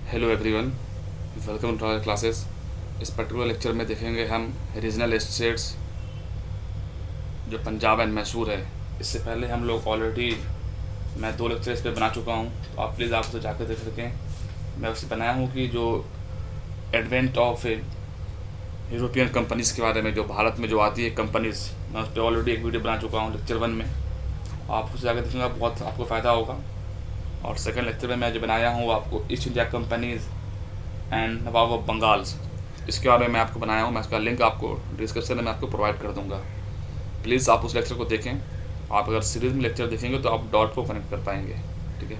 Hello everyone, welcome to our classes. इस particular lecture में देखेंगे हम रीजनल स्टेट्स जो पंजाब एंड मैसूर है। इससे पहले हम लोग ऑलरेडी मैं 2 लेक्चर इस पर बना चुका हूँ, तो आप प्लीज़ आप उसे जाकर देख सकें। मैं उसे बनाया हूँ कि जो एडवेंट ऑफ यूरोपियन कंपनीज़ के बारे में, जो भारत में जो आती है कंपनीज़, मैं उस पर ऑलरेडी एक वीडियो बना चुका हूँ लेक्चर 1 में। आप उसे जाकर देखेंगे, बहुत आपको फ़ायदा होगा। और सेकंड लेक्चर में मैं जो बनाया हूँ आपको east India companies and Nawab of Bengal's, इसके बारे में मैं आपको बनाया हूँ। मैं इसका लिंक आपको डिस्क्रिप्शन में आपको प्रोवाइड कर दूँगा। प्लीज़ आप उस लेक्चर को देखें। आप अगर सीरीज में लेक्चर देखेंगे तो आप डॉट को कनेक्ट कर पाएंगे, ठीक है।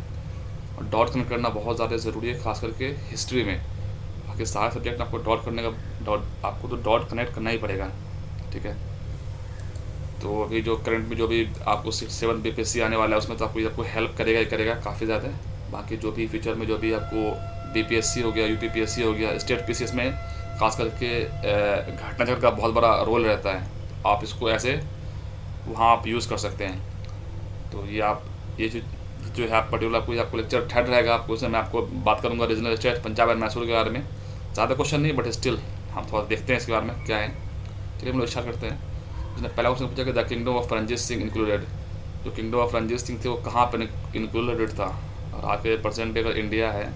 और डॉट कनेक्ट करना बहुत ज़्यादा ज़रूरी है, खास करके हिस्ट्री में। बाकी सारे सब्जेक्ट में आपको डॉट करने का आपको तो डॉट कनेक्ट करना ही पड़ेगा, ठीक है। तो अभी जो करंट में जो भी आपको 6-7 BPSC आने वाला है, उसमें तो आपको हेल्प करेगा ही करेगा काफ़ी ज़्यादा। बाकी जो भी फ्यूचर में जो भी आपको BPSC हो गया, UPPSC हो गया, स्टेट PCS में खास करके घटना चक्र का बहुत बड़ा रोल रहता है। आप इसको ऐसे वहाँ आप यूज़ कर सकते हैं। तो ये जो है आप पर्टिकुलर आपको लेक्चर थर्ड रहेगा, आपको उसमें मैं आपको बात करूँगा regional state Punjab and Mysore के बारे में। ज़्यादा क्वेश्चन नहीं, बट स्टिल हम थोड़ा देखते हैं इसके बारे में क्या है। चलिए हम लोग स्टार्ट करते हैं। उसने पहला क्वेश्चन पूछा कि the kingdom of Ranjit Singh included. जो किंगडम ऑफ रंजीत सिंह थे वो कहाँ पर इंक्लूडेड था। और आगे परसेंट अगर इंडिया है,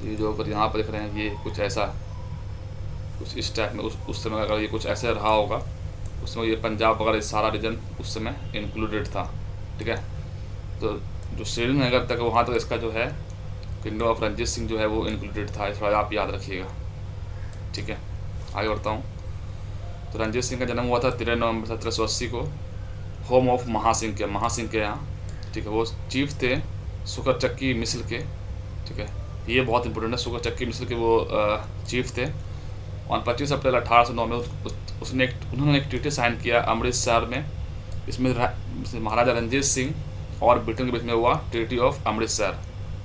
ये जो अगर यहाँ पर देख रहे हैं ये कुछ ऐसा, कुछ इस टाइप में उस समय अगर ये कुछ ऐसे रहा होगा, उस समय ये पंजाब वगैरह सारा रीजन उस समय इंक्लूडेड था, ठीक है। तो जो श्रीनगर तक वहाँ तक इसका जो है किंगडम ऑफ रंजीत सिंह जो है वो इंक्लूडेड था। इस बार आप याद रखिएगा, ठीक है। आगे बढ़ता हूँ। तो रंजीत सिंह का जन्म हुआ था 13 नवंबर 1780 को, होम ऑफ महासिंह के यहाँ, ठीक है। वो चीफ थे सुकर चक्की मिसल के, ठीक है। ये बहुत इंपॉर्टेंट है, सुकर चक्की मिसल के वो चीफ थे। और 25 अप्रैल 1809 में उन्होंने एक ट्रीटी साइन किया अमृतसर में। इसमें महाराजा रंजीत सिंह और ब्रिटेन के बीच में हुआ ट्रीटी ऑफ अमृतसर।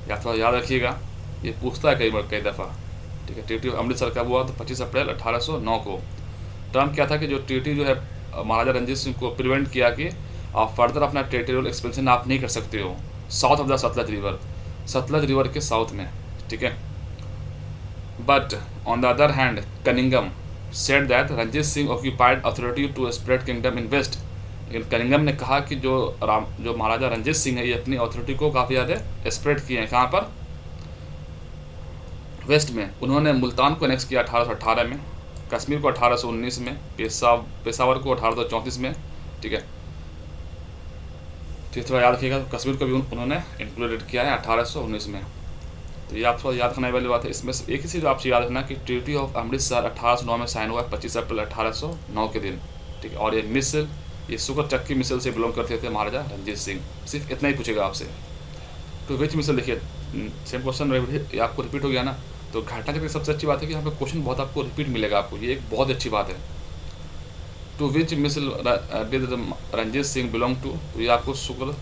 या थोड़ा याद रखिएगा, ये पूछता है कई दफ़ा, ठीक है। ट्रीटी ऑफ अमृतसर कब हुआ? तो 25 अप्रैल 1809 को। टर्म क्या था कि जो ट्रीटी जो है महाराजा रंजीत सिंह को प्रिवेंट किया कि आप फर्दर अपना टेरिटोरियल एक्सपेंशन आप नहीं कर सकते हो south of the Sutlej river के साउथ में, ठीक है। But on the other hand Cunningham said that Ranjit Singh occupied authority to spread kingdom in west. लेकिन कनिंगम ने कहा कि जो महाराजा रंजीत सिंह है ये अपनी अथॉरिटी को काफ़ी ज़्यादा स्प्रेड किए हैं। कहाँ पर? वेस्ट में। उन्होंने मुल्तान को एनेक्स किया 1818 में, कश्मीर को 1819 में, पेशावर को 1834 में, ठीक है। तो थोड़ा याद रखिएगा, कश्मीर को भी उन्होंने इंक्लूडेड किया है 1819 में। तो ये आप थोड़ा याद रखने वाली बात है। इसमें से एक ही चीज़ आपसे याद रखना कि ट्रीटी ऑफ अमृतसर 1809 में साइन हुआ है 25 अप्रैल 1809 के दिन, ठीक है। और ये सुकर चक्की मिसल से बिलोंग करते थे महाराजा रंजीत सिंह। सिर्फ इतना ही पूछेगा आपसे। तो विच मिसल, देखिए सेम क्वेश्चन आपको रिपीट हो गया ना। तो घटना चक्र सबसे अच्छी बात है कि यहाँ पे क्वेश्चन बहुत आपको रिपीट मिलेगा आपको, ये एक बहुत अच्छी बात है। To which misl did Ranjit Singh belong to, तो ये आपको सुकर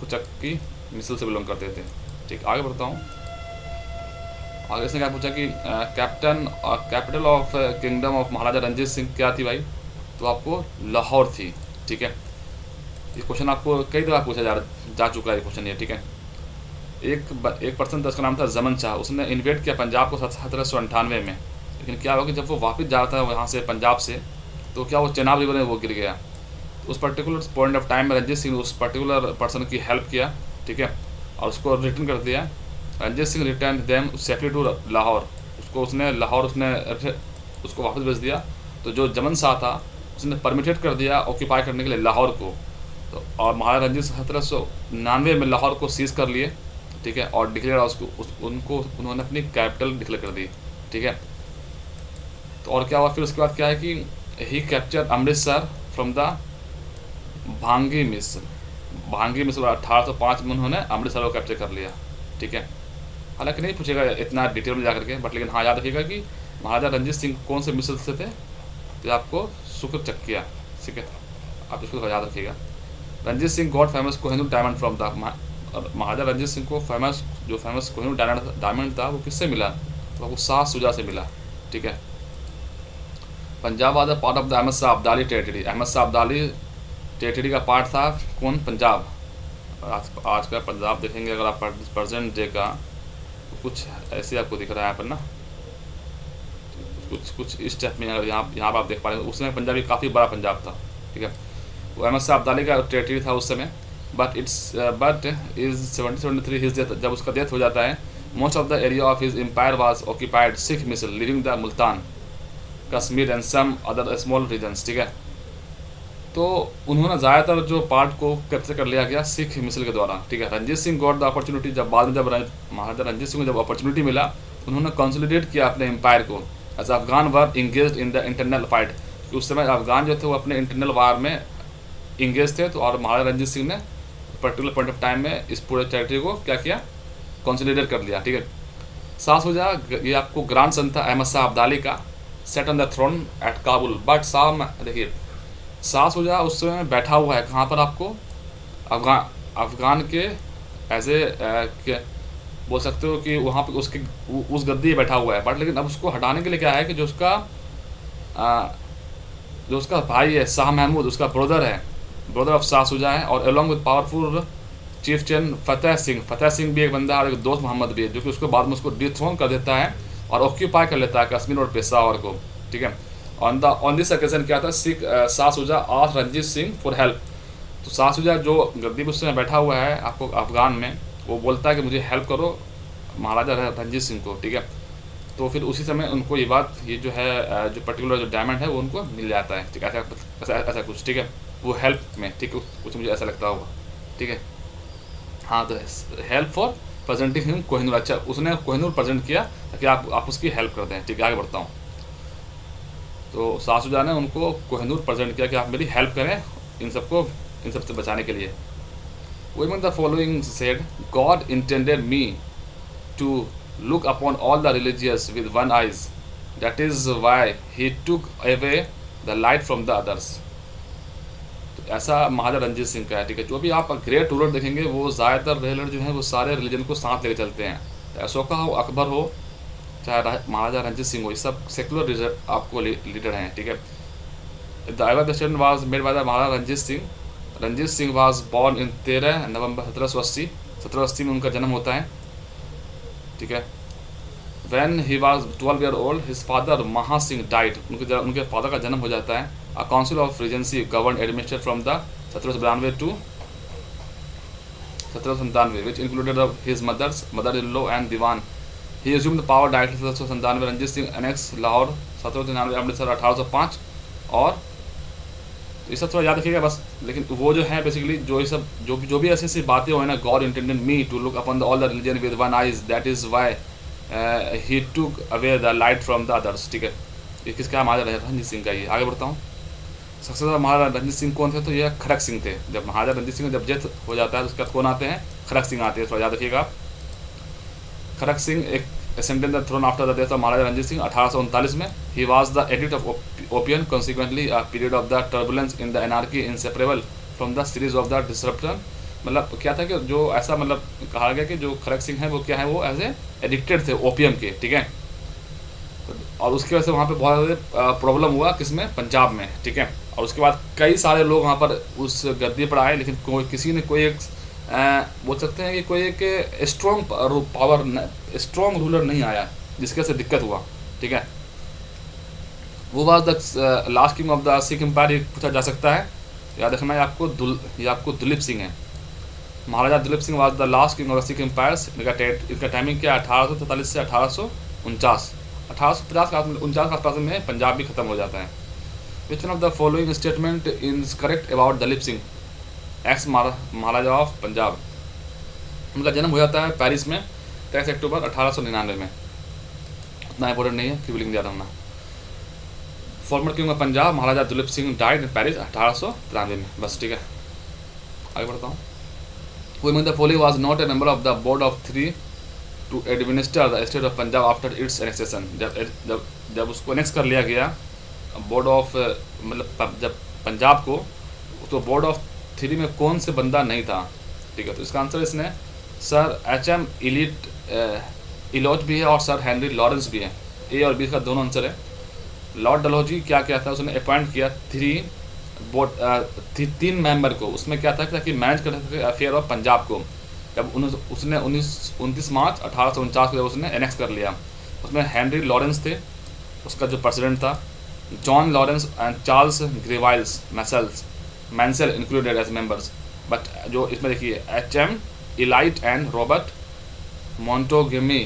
चक्की मिसल से बिलोंग करते थे, ठीक। आगे बढ़ता हूँ। आगे से क्या पूछा कि कैपिटल ऑफ किंगडम ऑफ महाराजा रंजीत सिंह क्या थी भाई? तो आपको लाहौर थी, ठीक है। ये क्वेश्चन आपको कई दफ़ा पूछा जा चुका है क्वेश्चन ये, ठीक है। एक पर्सन था, उसका नाम था जमन शाह। उसने इन्वेट किया पंजाब को 1798 में। लेकिन क्या हुआ कि जब वो वापस जा रहा था वहाँ से पंजाब से, तो क्या वो चेनाब रिवर में वो गिर गया। तो उस पर्टिकुलर पॉइंट ऑफ टाइम में रंजीत सिंह ने उस पर्टिकुलर पर्सन की हेल्प किया, ठीक है, और उसको रिटर्न कर दिया। Ranjit Singh return them safely to Lahore. उसको वापस भेज दिया। तो जो जमन शाह था उसने परमिटेड कर दिया ऑक्यूपाई करने के लिए लाहौर को। तो और महाराजा रंजीत 1799 में लाहौर को सीज कर लिए, ठीक है। और डिक्लेयर उनको उन्होंने अपनी कैपिटल डिक्लेयर कर दी, ठीक है। तो और क्या हुआ फिर उसके बाद क्या है कि ही कैप्चर अमृतसर फ्रॉम द भांगी मिसल 1805 में उन्होंने अमृतसर को कैप्चर कर लिया, ठीक है। हालांकि नहीं पूछेगा इतना डिटेल में जाकर के, बट लेकिन हाँ याद रखिएगा कि महाराजा रंजीत सिंह कौन से मिसल से थे, तो आपको सुकर चक्किया, ठीक है। आप इसको याद रखिएगा। Ranjit Singh got famous Kohinoor diamond from the, Maharaja Ranjit Singh को फेमस कोहिनूर डायमंड था वो किससे मिला? तो आपको शाह शुजा से मिला, ठीक है। Punjab was a part of the Ahmad Shah Abdali territory. Ahmad Shah Abdali territory का पार्ट था कौन? पंजाब। आज का पंजाब देखेंगे अगर आप प्रेजेंट डे का, कुछ ऐसे आपको दिख रहा है यहाँ पर ना, कुछ कुछ इस टाइप में। अगर यहाँ पर आप देख पा रहे हैं, उस समय पंजाब काफ़ी बड़ा पंजाब था, ठीक है। वो अहमद शाह अब्दाली का टेरिटरी था उस समय। बट इज 1773 हिज डेथ, जब उसका डेथ हो जाता है, most of the area of his empire was occupied Sikh misl living the Multan, Kashmir and some other small regions, ठीक है। तो उन्होंने ज़्यादातर जो पार्ट को कैप्चर कर लिया गया सिख मिसल के द्वारा, ठीक है। Ranjit Singh got the opportunity, जब बाद में जब महाराजा रंजीत सिंह को जब अपॉर्चुनिटी मिला, उन्होंने कंसोलिडेट किया अपने एम्पायर को। As Afghan were engage in the internal fight, उस समय अफगान जो थे वो अपने इंटरनल वार में इंगेज थे। तो और महाराजा रंजीत सिंह ने पर्टिकुलर पॉइंट ऑफ टाइम में इस पूरे टेरिटरी को क्या किया, कंसोलिडेट कर लिया, ठीक है। शाह शुजा, ये आपको ग्रैंड सन था अहमद शाह अब्दाली का, set on the throne at Kabul. But देखिए शाह शुजा उस समय बैठा हुआ है कहाँ पर, आपको अफगान के एज ए बोल सकते हो कि वहाँ पे उसके उस गद्दी बैठा हुआ है। बट लेकिन अब उसको हटाने के लिए क्या है कि जो उसका भाई है शाह महमूद, उसका ब्रदर है, ब्रदर ऑफ शाह शुजा है, और along with powerful Chieftain Fateh Singh भी एक बंदा है, और एक दोस्त मोहम्मद भी है, जो कि उसको बाद में उसको डिथ्रोन कर देता है और ऑक्यूपाई कर लेता है कश्मीर और पेशावर को, ठीक है। ऑन दिस ओकेजन क्या था, Shah Shuja asked Ranjit Singh for help. तो शाह शुजा जो गद्दी पर उस समय बैठा हुआ है आपको अफगान में, वो बोलता है कि मुझे हेल्प करो महाराजा रंजीत सिंह को, ठीक है। तो फिर उसी समय उनको ये बात, ये जो है जो पर्टिकुलर जो डायमंड है वो उनको मिल जाता है, ठीक है। ऐसा कुछ, ठीक है, वो हेल्प में, ठीक है, कुछ मुझे ऐसा लगता होगा, ठीक है। हाँ, तो help for presenting him Kohinoor, अच्छा उसने कोहिनूर प्रेजेंट किया ताकि आप उसकी हेल्प कर दें, ठीक है। आगे बढ़ता हूँ। तो शाह शुजा ने उनको कोहिनूर प्रेजेंट किया कि आप मेरी हेल्प करें इन सबसे बचाने के लिए। Women the following said, God intended me to look upon all the religious with one eyes. That is why he took away the light from the others. तो ऐसा महाराजा रंजीत सिंह का है, ठीक है। जो भी आप ग्रेट रूलर देखेंगे वो ज़्यादातर रूलर जो हैं वो सारे रिलीजन को साथ लेकर चलते हैं। चाहे अशोका हो, अकबर हो, चाहे महाराजा रंजीत सिंह हो, ये सब सेकुलर आपको लीडर हैं, ठीक है। The ever statement was made by the Maharaja Ranjit Singh. Ranjit Singh was born in 13 November 1780 में उनका जन्म होता है, ठीक है। When he was 12 year old his father Maha Singh died, उनके फादर का जन्म हो जाता है। A council of regency govern administrate from the 1792 to 1797 which included his mother in law and diwan. He assumed the power directly 1797। Ranjit Singh annex Lahore 1799, Amritsar 1805। और ये सब थोड़ा याद रखिएगा बस। लेकिन वो जो है बेसिकली जो ये सब जो भी ऐसी बातें हो ना, God intended me to look upon the all the religion with one eyes, that is why he took away the light from the others, ठीक है। ये किसका महाराजा रंजीत सिंह का। ये आगे बढ़ता हूँ। सबसे ज़्यादा महाराजा रंजीत सिंह कौन थे, तो ये खड़क सिंह थे। जब महाराजा रंजीत सिंह जब डेथ हो जाता है तो उसके बाद कौन आते हैं, खड़क सिंह आते हैं, थोड़ा याद रखिएगा। खड़क सिंह एक ascended the throne after the death of Maharaja Ranjit Singh 1839 में। He was the edict of opium, consequently a period of the turbulence in the anarchy inseparable from the series of the disruption। मतलब क्या था कि जो ऐसा मतलब कहा गया कि जो खड़क सिंह है वो क्या है, वो एज ए एडिक्टेड थे ओपियम के, ठीक है। और उसकी वजह से वहाँ पे बहुत ज़्यादा प्रॉब्लम हुआ, किसमें, पंजाब में, ठीक है। और उसके बाद कई सारे लोग वहाँ पर उस गद्दी पर आए, लेकिन किसी ने कोई एक बोल सकते हैं कि कोई एक स्ट्रॉन्ग रूलर नहीं आया जिसके से दिक्कत हुआ, ठीक है। वो was the last king of the Sikh empire, पूछा जा सकता है, याद रखना है आपको। ये आपको दुलीप सिंह है। Maharaja Duleep Singh was the last king of the Sikh empires. इनका टाइमिंग क्या, 1843 से 1849, 1850 का 49 के आसपास में पंजाब भी खत्म हो जाता है। Which one of the following statement is correct about Dalip Singh, ex Maharaja of Punjab. उनका जन्म हो जाता है पेरिस में 23 अक्टूबर 1899 में। उतना इंपॉर्टेंट नहीं है, फिर भी लिख दिया था हमने। Former king of Punjab Maharaja Duleep Singh died in Paris 1893 में, बस, ठीक है। आगे बढ़ता हूँ। Women the following was not a member of the board of 3 to administer the state of Punjab after its annexation. जब उसको एनेक्स कर लिया गया बोर्ड ऑफ, मतलब जब पंजाब को, तो बोर्ड ऑफ 3 में कौन से बंदा नहीं था, ठीक है। तो इसका आंसर इसने सर HM इलोट भी है और सर हेनरी लॉरेंस भी है। ए और बी का दोनों आंसर है। लॉर्ड डलहौजी क्या क्या था, उसने अपॉइंट किया 3 मेंबर को। उसमें क्या था कि मैनेज कर सके अफेयर ऑफ पंजाब को। जब उसने 29 मार्च 1849 को उसने एनेक्स कर लिया। उसमें हेनरी लॉरेंस थे, उसका जो प्रेसिडेंट था, John Lawrence and Charles Grenville Mansel included as members. But जो इसमें देखिए HM Elliot and Robert मोंटोगेमी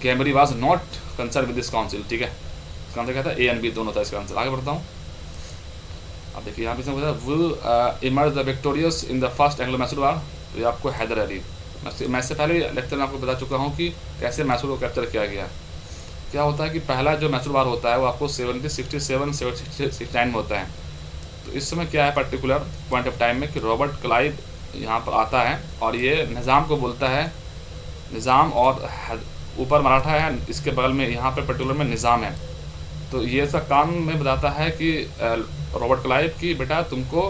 गैमरी was not concern with this council. ठीक है, इसका आंसर क्या था? A and B दोनों था इसका आंसर। आगे बढ़ता हूँ। अब देखिए यहाँ पे वो emerge the victorious in the first Anglo Mysore war. तो ये आपको हैदर अली, मैं इससे पहले लेक्चर में आपको बता चुका हूँ कि कैसे मैसूर को कैप्चर किया गया। क्या होता है कि पहला जो मैसूर वार होता है वो आपको 1767 में होता है। तो इस समय क्या है पर्टिकुलर पॉइंट ऑफ टाइम में कि रॉबर्ट क्लाइव यहाँ पर आता है और ये निज़ाम को बोलता है, निज़ाम और ऊपर मराठा है, इसके बगल में यहाँ पर पर्टिकुलर में निज़ाम है। तो ये सब काम में बताता है कि रॉबर्ट क्लाइव की बेटा तुमको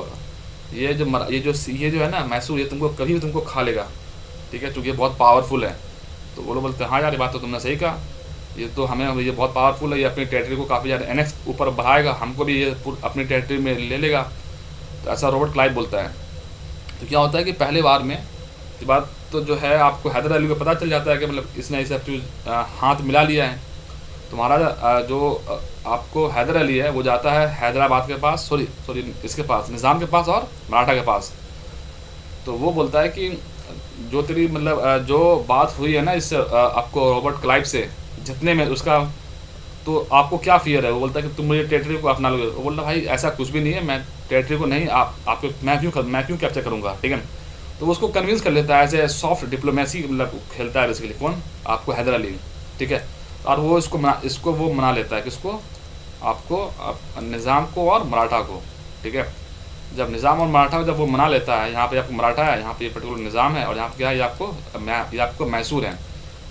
ये जो है ना मैसूर, ये तुमको कभी भी तुमको खा लेगा। ठीक है, चूँकि ये बहुत पावरफुल है। तो वो लोग बोलते हैं हाँ यार ये बात तो तुमने सही कहा, ये तो हमें ये बहुत पावरफुल है, ये अपनी टेरिटरी को काफ़ी ज़्यादा एनेक्स ऊपर बढ़ाएगा, हमको भी ये अपनी टेरिटरी में ले लेगा। तो ऐसा रॉबर्ट क्लाइव बोलता है। तो क्या होता है कि पहले बार में के बाद तो जो है आपको हैदर अली को पता चल जाता है कि मतलब इसने इसे हाथ मिला लिया है। तुम्हारा जो आपको हैदर अली है वो जाता है हैदराबाद के पास, सॉरी इसके पास, निज़ाम के पास और मराठा के पास। तो वो बोलता है कि जो तेरी मतलब जो बात हुई है ना इस आपको रॉबर्ट क्लाइव से जितने में उसका, तो आपको क्या फियर है? वो बोलता है कि तुम मुझे टेरिटरी को अपना लोगे। वो बोलता भाई ऐसा कुछ भी नहीं है, मैं टेरिटरी को नहीं आपको मैं क्यों कैप्चर करूँगा। ठीक है, तो वो उसको कन्विंस कर लेता है, ऐसे सॉफ्ट डिप्लोमेसी मतलब खेलता है बेसिकली। कौन? आपको हैदर अली। ठीक है, और वो इसको वो मना लेता है, किसको? आपको निज़ाम को और मराठा को। ठीक है, जब निज़ाम और मराठा को जब वो मना लेता है, यहाँ पे आपको मराठा है, यहाँ पे ये पर्टिकुलर निज़ाम है और यहाँ पे क्या है ये आपको मैसूर है।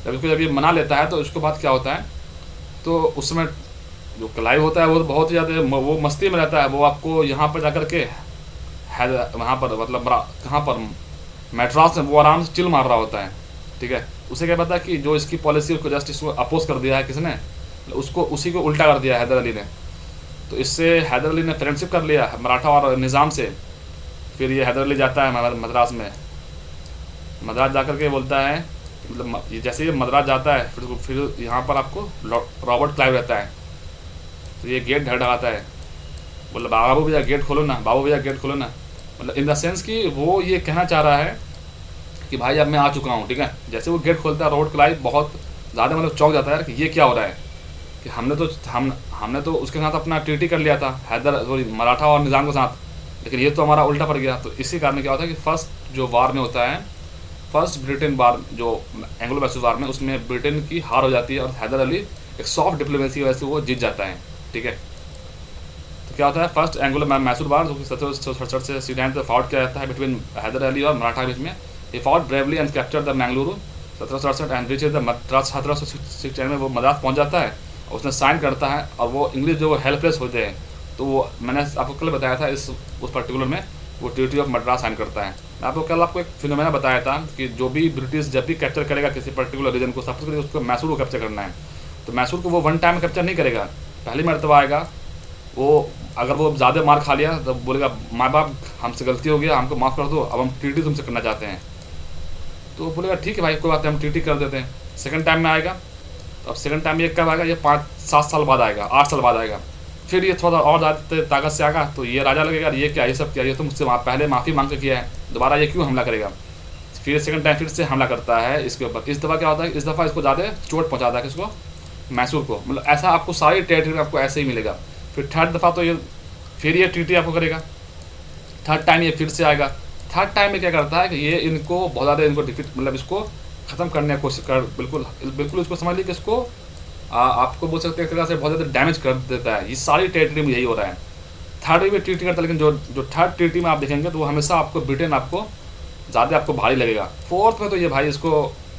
जब ये मना लेता है तो उसके बाद क्या होता है, तो उस समय जो क्लाइव होता है वो तो बहुत ही ज़्यादा वो मस्ती में रहता है। वो आपको यहाँ पर जाकर के वहाँ पर मतलब कहाँ पर मैड्रास में वो आराम से चिल मार रहा होता है। ठीक है, उसे क्या पता है कि जो इसकी पॉलिसी उसको जस्ट इसको अपोज कर दिया है किसने, उसको उसी को उल्टा कर दिया हैदर अली ने। तो इससे हैदर अली ने फ्रेंडशिप कर लिया मराठा और निज़ाम से। फिर ये हैदर अली जाता है मद्रास में, मद्रास जाकर के बोलता है, मतलब जैसे ये मद्रास जाता है फिर यहाँ पर आपको रॉबर्ट क्लाइव रहता है। तो ये गेट धड़ाता है, बोला बाबू भैया गेट खोलो ना, बाबू भैया गेट खोलो ना। मतलब इन द सेंस कि वो ये कहना चाह रहा है कि भाई अब मैं आ चुका हूँ। ठीक है, जैसे वो गेट खोलता है रॉबर्ट क्लाइव बहुत ज़्यादा मतलब चौंक जाता है कि ये क्या हो रहा है, कि हमने तो उसके साथ अपना ट्रीटी कर लिया था मराठा और निज़ाम के साथ, लेकिन ये तो हमारा उल्टा पड़ गया। तो इसी कारण क्या होता है कि फर्स्ट जो वार में होता है, फर्स्ट ब्रिटेन वार जो एंग्लो मैसूर वार में, उसमें ब्रिटेन की हार हो जाती है और हैदर अली एक सॉफ्ट डिप्लोमेसी की वजह से वो जीत जाता है। ठीक है, तो क्या होता है फर्स्ट एंग्लो मैसूर वार जो कि 1767 से सीडेंट तक फाउट किया जाता है बिटवीन हैदर अली और मराठा के बीच में। He fought bravely and captured the Mangaluru 1767 and reached the Madras 1769 में वो मद्रास पहुंच जाता है और उसने साइन करता है। और वो इंग्लिश जो हेल्पलेस होते हैं, तो वो मैंने आपको कल बताया था उस पर्टिकुलर में वो ट्रीटी ऑफ मद्रास साइन करता है। मैं आपको एक फिनोमेना बताया था कि जो भी ब्रिटिश जब भी कैप्चर करेगा किसी पर्टिकुलर रीजन को, सबसे पहले उसको मैसूर को कैप्चर करना है। तो मैसूर को वो वन टाइम कैप्चर नहीं करेगा, पहली मरतबा आएगा वो, अगर वो ज़्यादा मार खा लिया तो बोलेगा माँ बाप हमसे गलती हो गया, हमको माफ़ कर दो, अब हम ट्रीटी तुमसे करना चाहते हैं। तो बोलेगा ठीक है भाई कोई बात नहीं, हम ट्रीटी कर देते हैं। सेकंड टाइम में आएगा, तो अब सेकंड टाइम ये कब आएगा, ये 5-7 साल बाद आएगा, 8 साल बाद आएगा। फिर ये थोड़ा और ज़्यादा ताकत से आएगा, तो ये राजा लगेगा ये क्या, ये सब क्या, ये तो मुझसे पहले माफ़ी मांग के किया है, दोबारा ये क्यों हमला करेगा। फिर सेकंड टाइम फिर से हमला करता है इसके ऊपर। इस दफ़ा क्या होता है, इस दफ़ा इसको ज़्यादा चोट पहुँचाता है किसको, मैसूर को। मतलब ऐसा आपको सारी टेरिटरी आपको ऐसे ही मिलेगा। फिर थर्ड दफ़ा तो ये फिर ये ट्रीटी आपको करेगा, थर्ड टाइम ये फिर से आएगा। थर्ड टाइम में क्या करता है कि ये इनको बहुत ज़्यादा इनको डिफीट मतलब इसको ख़त्म करने की कोशिश कर, बिल्कुल इसको समझ लीजिए कि इसको आपको बोल सकते हैं एक तरह से बहुत ज़्यादा डैमेज कर देता है। ये सारी टेरिटरी में यही हो रहा है। थर्ड में ट्रीटी करता है, लेकिन जो थर्ड ट्रीटी में आप देखेंगे तो वो हमेशा आपको ब्रिटेन आपको ज़्यादा आपको भारी लगेगा। फोर्थ में तो ये भाई इसको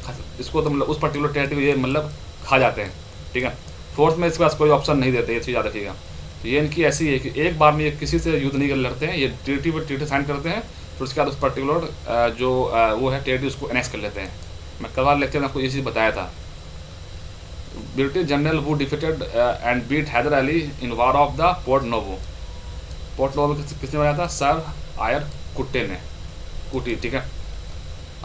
तो मतलब उस पर्टिकुलर टेरिटरी ये मतलब खा जाते हैं। ठीक है, फोर्थ में इसके पास कोई ऑप्शन नहीं देते, ये चीज़ याद रखिएगा। तो ये इनकी ऐसी है कि एक बार में ये किसी से युद्ध नहीं कर लड़ते हैं, ये ट्रीटी पर ट्रीटी साइन करते हैं, फिर उसके बाद उस पर्टिकुलर जो वो है टेरिटरी उसको एनेक्स कर लेते हैं। मैं कल वाले लेक्चर में आपको ये चीज़ बताया था। British general who defeated and beat Hyder Ali in war of the Porto Novo. Porto Novo किसने बनाया था, सर आयर कुट्टे ने, कुटी। ठीक है,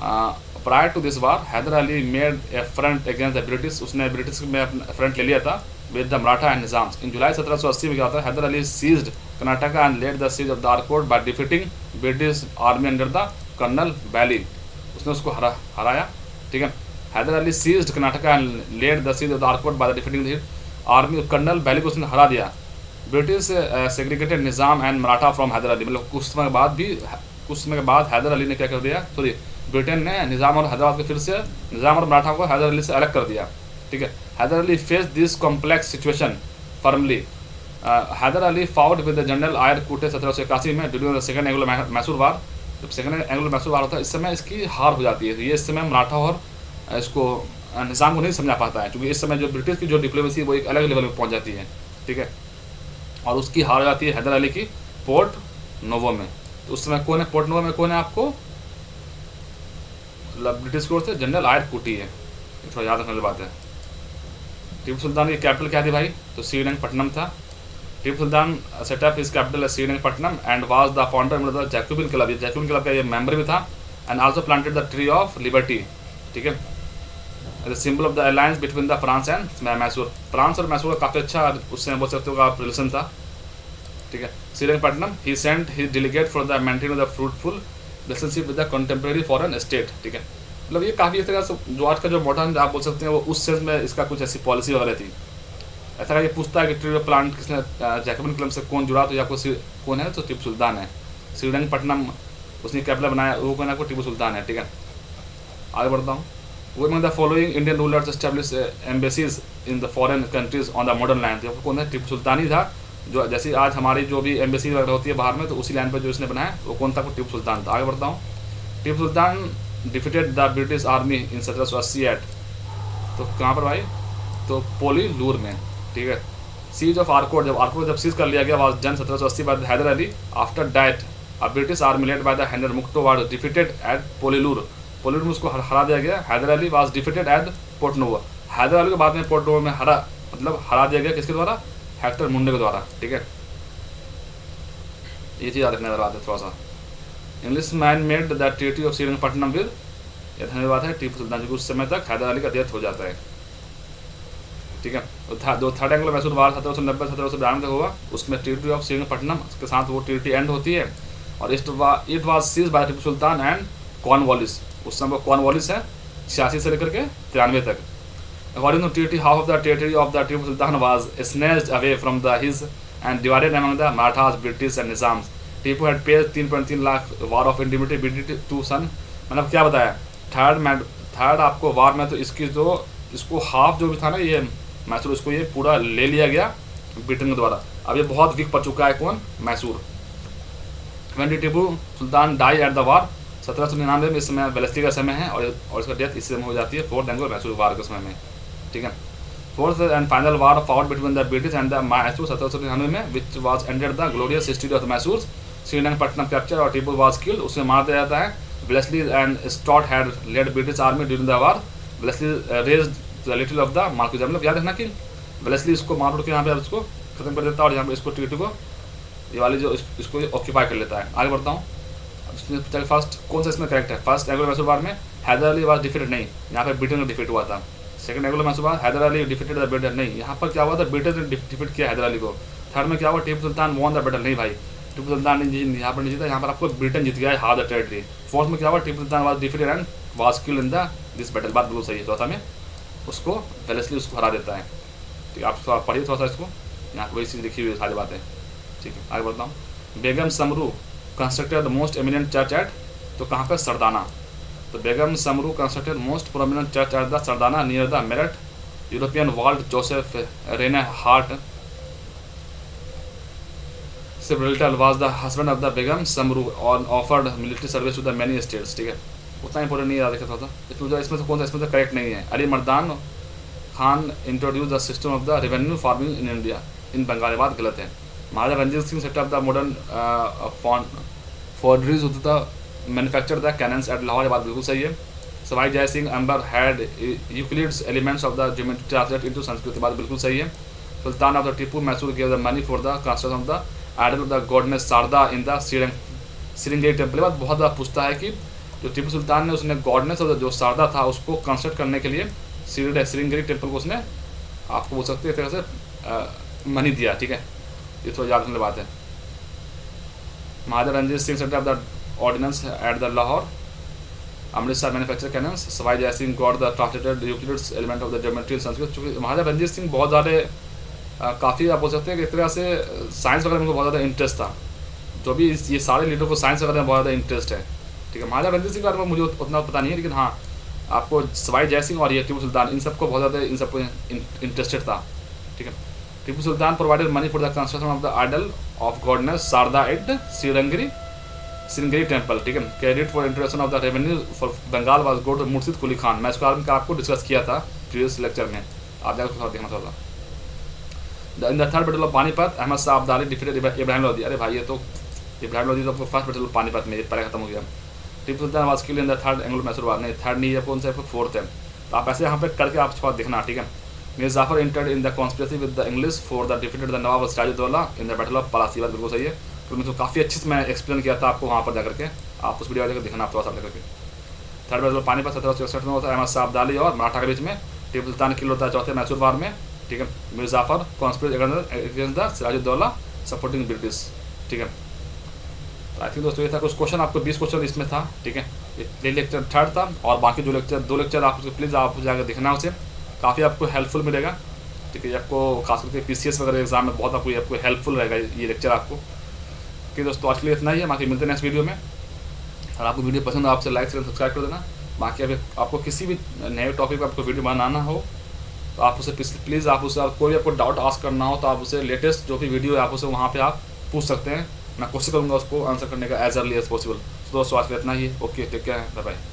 prior to this war Hyder Ali made a front against the British, उसने ब्रिटिश में अपना फ्रंट ले लिया था with the Maratha and Nizam. In July 1780 में क्या होता है, Hyder Ali seized Karnataka and led the siege of the Arcot by defeating British army under the colonel Bailey, उसने उसको हराया। ठीक है, Hyder Ali seized Karnataka and led the siege of the Arcot by the defeating the army, colonel Bailey को उसने हरा दिया। British segregated Nizam and Maratha from Hyder Ali, मतलब कुछ समय के बाद हैदर अली ने क्या कर दिया, सॉरी ब्रिटेन ने निज़ाम और हैदराबाद को फिर से निज़ाम और मराठा को हैदर अली से अलग कर दिया। ठीक है, Hyder Ali face this complex situation firmly. Hyder Ali fought with the general Eyre Coote 1781 में during the second Anglo Mysore war. जब सेकंड एंग्लो मैसूर वार होता है इस समय इसकी हार हो जाती है, तो ये इस समय मराठा और इसको निज़ाम को नहीं समझा पाता है, क्योंकि इस समय जो ब्रिटिश की जो डिप्लोमेसी है वो एक अलग लेवल में पहुँच जाती है। ठीक है, और उसकी हार हो जाती है हैदर अली की पोर्ट नोवो में। तो उस समय कौन है पोर्ट नोवो में, कौन है आपको, ब्रिटिश की ओर से जनरल आयर कूटी है, थोड़ा याद रखने वाली बात है। टीपू सुल्तान की कैपिटल क्या थी भाई, तो श्रीरंगपट्टनम था। Tipu Sultan set up his capital Srirangapatnam and was the founder मतलब जैकोबिन क्लब, ये जैकोबिन क्लब का ये मेंबर भी था, and also planted the tree of liberty. ठीक है, the symbol of the alliance between the France and Mysore, France और मैसूर का काफ़ी अच्छा उससे बोल सकते हो आप रिलेशन था। ठीक है, Srirangapatnam he sent his delegate for the maintain the fruitful relationship with the contemporary foreign state. ठीक है, मतलब ये काफ़ी इस तरह से जो आज का जो मॉडर्न आप बोल सकते हैं वो उस सेंस में इसका कुछ ऐसी पॉलिसी वगैरह थी। ऐसा ये पूछता है कि ट्री ऑफ प्लांट किसने जैकोबिन क्लब से कौन जुड़ा, तो आपको कौन है, तो टीपू सुल्तान है। श्रीरंगपट्टनम उसने कैपिटल बनाया, वो कौन है, आपको टीपू सुल्तान है। ठीक है, आगे बढ़ता हूँ। वो the following Indian rulers establish embassies in the foreign countries on the modern land, तो कौन है, टीपू सुल्तान ही था। जो जैसे आज हमारी जो भी एम्बेसी वगैरह होती है बाहर में, तो उसी लैंड पर जो इसने बनाया वो कौन था, टीपू सुल्तान था। आगे बढ़ता हूँ। Tipu Sultan defeated the British army in 1780 at, तो कहाँ पर भाई, तो पोलीलूर में। ठीक है, सीज ऑफ आर्कोट, जब सीज कर लिया गया वाज जन 1780 by Hyder Ali after that a British army led by the Hector मुक्तो was defeated at Pollilur, Pollilur में उसको हरा दिया गया। Hyder Ali was defeated at Porto Novo, Hyder Ali के बाद में पोर्ट नोवो में हरा दिया गया, किसके द्वारा, हेक्टर मुंडे के द्वारा। ठीक है, ये चीज़ याद रखने वाला बात है थोड़ा सा। Englishman made the treaty of Srirangapatnam with, यह धन्यवाद बात है टीपू सुल्तान, क्योंकि उस समय तक हैदर अली का डेथ हो जाता है। ठीक है, तो थर्ड एंग्लो मैसूर वार 1790-1792 तक हुआ, उसमें ट्रीटी ऑफ श्रीरंगपट्टनम के साथ वो ट्रीटी एंड होती है, और it was seize by Tipu Sultan and Cornwallis, उस समय कॉर्नवालिस है 86 से लेकर के 93 तक। According to treaty half of the territory of the Tipu Sultan was snatched away from the his and divided among the Marathas, British and Nizams. Tipu had paid 3.3 lakh war of indemnity to son, मतलब क्या बताया, थर्ड आपको वार में, तो इसको हाफ जो भी था ना ये मैसूर, इसको ये पूरा ले लिया गया ब्रिटेन के द्वारा। अब ये बहुत वीक पड़ चुका है कौन, Mysore. When Tipu Sultan die at the war 1799 में, इस समय वेलेस्ली का समय है, और इसका डेथ इस समय हो जाती है फोर्थ एंग्लो मैसूर वार के समय में। ठीक है, fourth and final war fought between the British and the Mysore 1799 में, which was ended the glorious history of the Mysore. Srirangapatnam capture और टीपू वाज किल्ड, उसे मार दिया जाता है। Wellesley and Stuart had led British army during the war, Wellesley raised the little of the marquis, मतलब याद रखना कि वेलेस्ली इसको मार उड़ के यहाँ पे इसको खत्म कर देता है, और यहाँ पे इसको ट्रीटी को ये वाली जो इसको ऑक्यूपाई कर लेता है। आगे बढ़ता हूँ। फर्स्ट कौन सा इसमें करेक्ट है, फर्स्ट एंग्लो मैसूर वार में हैदर अली वाज डिफीटेड, नहीं, यहाँ पे ब्रिटेन का डिफीट हुआ था। Second Anglo Mysore war Hyder Ali defeated the Britain, नहीं, यहाँ पर क्या हुआ था, ब्रिटेन ने डिफीट किया हैदर अली को। थर्ड में क्या हुआ, टीपू सुल्तान वॉन द बैटल, नहीं भाई, टीपू सुल्तान ने यहाँ पर नहीं जीता, यहाँ पर आपको ब्रिटेन जीत गया है, हाफ द टेरिटरी। फोर्थ में क्या हुआ, Tipu Sultan was defeated and was killed in the this battle, बात बिल्कुल सही है। चौथा में उसको वेलेस्ली उसको हरा देता है। ठीक है, आप थोड़ा पढ़िए थोड़ा सा इसको, यहाँ पर वही चीज़ लिखी हुई है सारी बातें। ठीक है, आगे बढ़ता हूँ। Begum Samru constructed the most eminent church at, तो कहाँ पर, सरदाना। तो Begum Samru constructed most prominent church at the Sardhana near the Meerut. European world Joseph Rene Hart Gibraltar was the husband of the Begum Samru और offered military service to the many states। ठीक है, उतना important नहीं याद रखा था। इसमें से कौन सा, इसमें से करेक्ट नहीं है। Ali Mardan Khan introduce the system of the revenue farming in India in Bengal, बात गलत है। Maharaja Ranjit Singh set up the modern foundries with the manufacture the cannons at Lahore, बात बिल्कुल सही है। Sawai Jai Singh Amber had Euclid's elements of the geometry translate into Sanskrit, बात बिल्कुल सही है। Sultan of the Tipu Mysore give the money for the construction of the idol of the goddess Sharada in the Sringeri temple, बात बहुत ज़्यादा पूछता है कि जो टीपू सुल्तान ने उसने गॉडनेस और जो शारदा था उसको कंस्ट्रक्ट करने के लिए श्रृंगेरी टेम्पल को उसने आपको बोल सकते हैं एक तरह से मनी दिया, ठीक है। ये थोड़ा याद रखने बात है। Maharaja Ranjit Singh set up the ordnance at the Lahore, Amritsar manufacture cannons, Sawai Jai Singh got the translated Euclid's element of the geometry in Sanskrit. चूँकि महाराजा रणजीत सिंह बहुत ज़्यादा काफ़ी आप बोल सकते हैं कि एक तरह से साइंस वगैरह में उनको बहुत ज़्यादा इंटरेस्ट था। जो भी ये सारे लीडर को साइंस वगैरह में बहुत ज़्यादा इंटरेस्ट है, ठीक है। महाराजा रणजीत सिंह के बारे में मुझे उतना पता नहीं है, लेकिन हाँ आपको सवाई जय सिंह और ये टीपू सुल्तान इन सबको बहुत ज़्यादा इन सबको इंटरेस्टेड था, ठीक है। Tipu Sultan provided money for the construction of the idol of goddess Sharada at Sringeri temple, ठीक है। Credit for introduction of the revenue for Bengal was go to Murshid Quli Khan. मैं इसके बारे में आपको डिस्कस किया था प्रीवियस लेक्चर में, आप जाकर देखना थोड़ा। In the third battle of Panipat Ahmad Shah Abdali defeated Ibrahim Lodi. अरे भाई ये तो इब्राहिम लोदी तो आपको फर्स्ट बैटल ऑफ पानीपत में पहले खत्म हो गया। Tipu Sultan was killed in the third Anglo Mysore war, नहीं थर्ड नहीं है, कौन सा है, फोर्थ है। तो आप ऐसे यहाँ पे करके आप थोड़ा देखना, ठीक है। Mir Jafar entered in the conspiracy with the English for the defeated the Nawab Sirajuddaulah in the battle of Plassey. बात बिल्कुल सही है, तो मैं तो काफ़ी अच्छे से मैं एक्सप्लेन किया था आपको वहाँ पर जाकर के, आप उस वीडियो जाकर देखना आप थोड़ा सा करके। थर्ड बैटल ऑफ पानीपत 1764 में होता है अहमद शाह अब्दाली और मराठा के बीच में। टीपू सुल्तान किल होता है चौथे मैसूर वार में, ठीक है। Mir Jafar conspire against the Sirajuddaulah supporting British, ठीक है। तो आई थिंक दोस्तों ये था कुछ क्वेश्चन, आपको 20 क्वेश्चन इसमें था, ठीक है। ये लेक्चर थर्ड था, और बाकी जो लेक्चर 2 लेक्चर आप प्लीज़ आप जाकर देखना, उसे काफ़ी आपको हेल्पफुल मिलेगा, ठीक है। आपको खास करके PCS वगैरह एग्जाम में बहुत आपको हेल्पफुल रहेगा ये लेक्चर आपको। ठीक दोस्तों आज के लिए इतना ही है, बाकी मिलते हैं नेक्स्ट वीडियो में। और आपको वीडियो पसंद हो आपसे लाइक शेयर सब्सक्राइब कर देना। बाकी अभी आपको किसी भी नए टॉपिक पर आपको वीडियो बनाना हो तो आप उसे प्लीज़ आप उसे कोई आपको डाउट आस्क करना हो तो आप उसे लेटेस्ट जो भी वीडियो है आप उसे वहाँ पे आप पूछ सकते हैं। मैं कोशिश करूँगा उसको आंसर करने का एज अर्ली एज पॉसिबल। तो दोस्तों आज के लिए इतना ही, okay take care, bye bye.